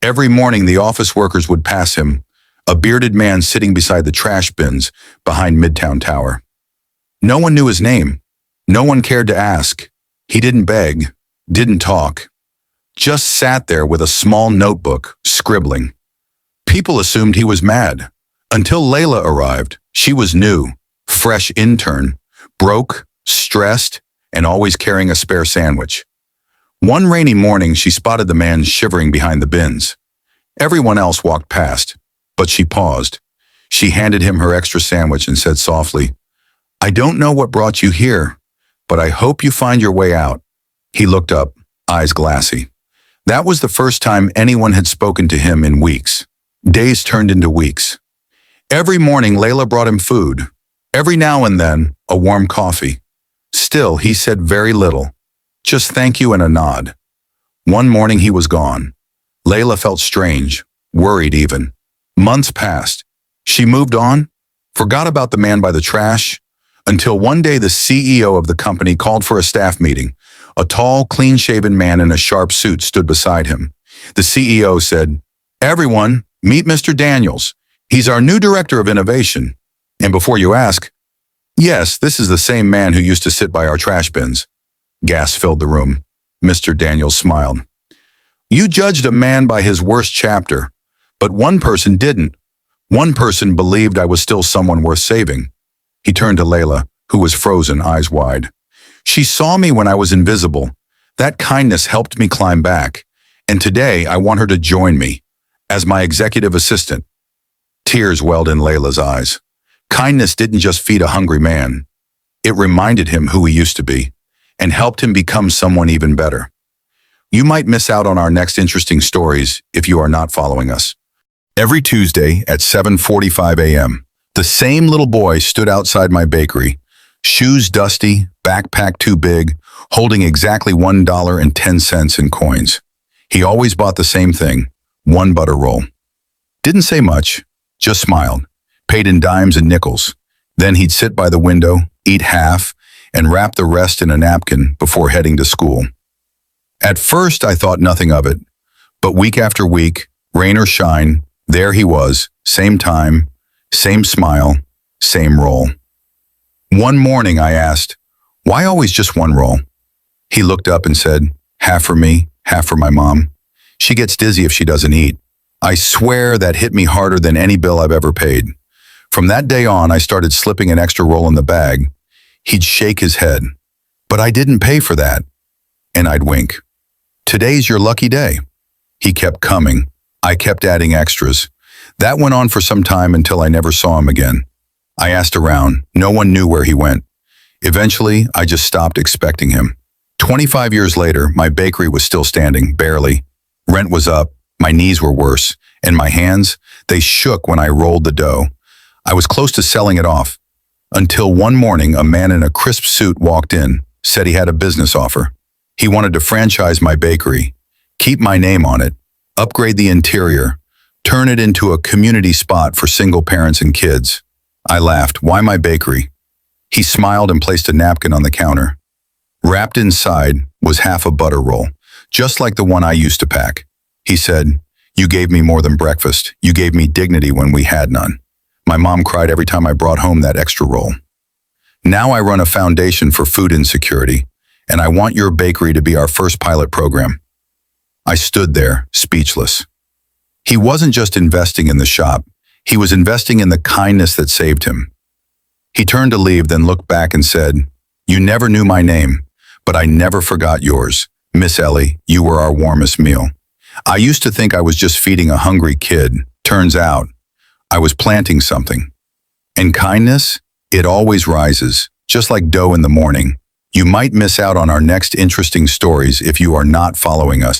Every morning, the office workers would pass him, a bearded man sitting beside the trash bins behind Midtown Tower. No one knew his name. No one cared to ask. He didn't beg, didn't talk, just sat there with a small notebook, scribbling. People assumed he was mad. Until Layla arrived. She was new, fresh intern, broke, stressed, and always carrying a spare sandwich. One rainy morning, she spotted the man shivering behind the bins. Everyone else walked past, but she paused. She handed him her extra sandwich and said softly, "I don't know what brought you here, but I hope you find your way out." He looked up, eyes glassy. That was the first time anyone had spoken to him in weeks. Days turned into weeks. Every morning, Layla brought him food. Every now and then, a warm coffee. Still, he said very little. Just thank you and a nod. One morning, he was gone. Layla felt strange, worried even. Months passed. She moved on, forgot about the man by the trash, until one day the CEO of the company called for a staff meeting. A tall, clean-shaven man in a sharp suit stood beside him. The CEO said, "Everyone, meet Mr. Daniels. He's our new director of innovation." And before you ask, yes, this is the same man who used to sit by our trash bins. Gas filled the room. Mr. Daniels smiled. "You judged a man by his worst chapter, but one person didn't. One person believed I was still someone worth saving." He turned to Layla, who was frozen, eyes wide. "She saw me when I was invisible. That kindness helped me climb back, and today I want her to join me as my executive assistant." Tears welled in Layla's eyes. Kindness didn't just feed a hungry man. It reminded him who he used to be and helped him become someone even better. You might miss out on our next interesting stories if you are not following us. Every Tuesday at 7:45 a.m., the same little boy stood outside my bakery, shoes dusty, backpack too big, holding exactly $1.10 in coins. He always bought the same thing, one butter roll. Didn't say much, just smiled, paid in dimes and nickels. Then he'd sit by the window, eat half, and wrap the rest in a napkin before heading to school. At first, I thought nothing of it, but week after week, rain or shine, there he was, same time, same smile, same roll. One morning I asked, "Why always just one roll?" He looked up and said, "Half for me, half for my mom. She gets dizzy if she doesn't eat." I swear that hit me harder than any bill I've ever paid. From that day on, I started slipping an extra roll in the bag. He'd shake his head, "But I didn't pay for that." And I'd wink. "Today's your lucky day." He kept coming. I kept adding extras. That went on for some time until I never saw him again. I asked around. No one knew where he went. Eventually, I just stopped expecting him. 25 years later, my bakery was still standing, barely. Rent was up, my knees were worse, and my hands, they shook when I rolled the dough. I was close to selling it off. Until one morning, a man in a crisp suit walked in, said he had a business offer. He wanted to franchise my bakery, keep my name on it, upgrade the interior, turn it into a community spot for single parents and kids. I laughed. "Why my bakery?" He smiled and placed a napkin on the counter. Wrapped inside was half a butter roll, just like the one I used to pack. He said, "You gave me more than breakfast. You gave me dignity when we had none." My mom cried every time I brought home that extra roll. Now I run a foundation for food insecurity, and I want your bakery to be our first pilot program. I stood there, speechless. He wasn't just investing in the shop. He was investing in the kindness that saved him. He turned to leave, then looked back and said, "You never knew my name, but I never forgot yours. Miss Ellie, you were our warmest meal. I used to think I was just feeding a hungry kid. Turns out, I was planting something. And kindness, it always rises, just like dough in the morning. You might miss out on our next interesting stories if you are not following us.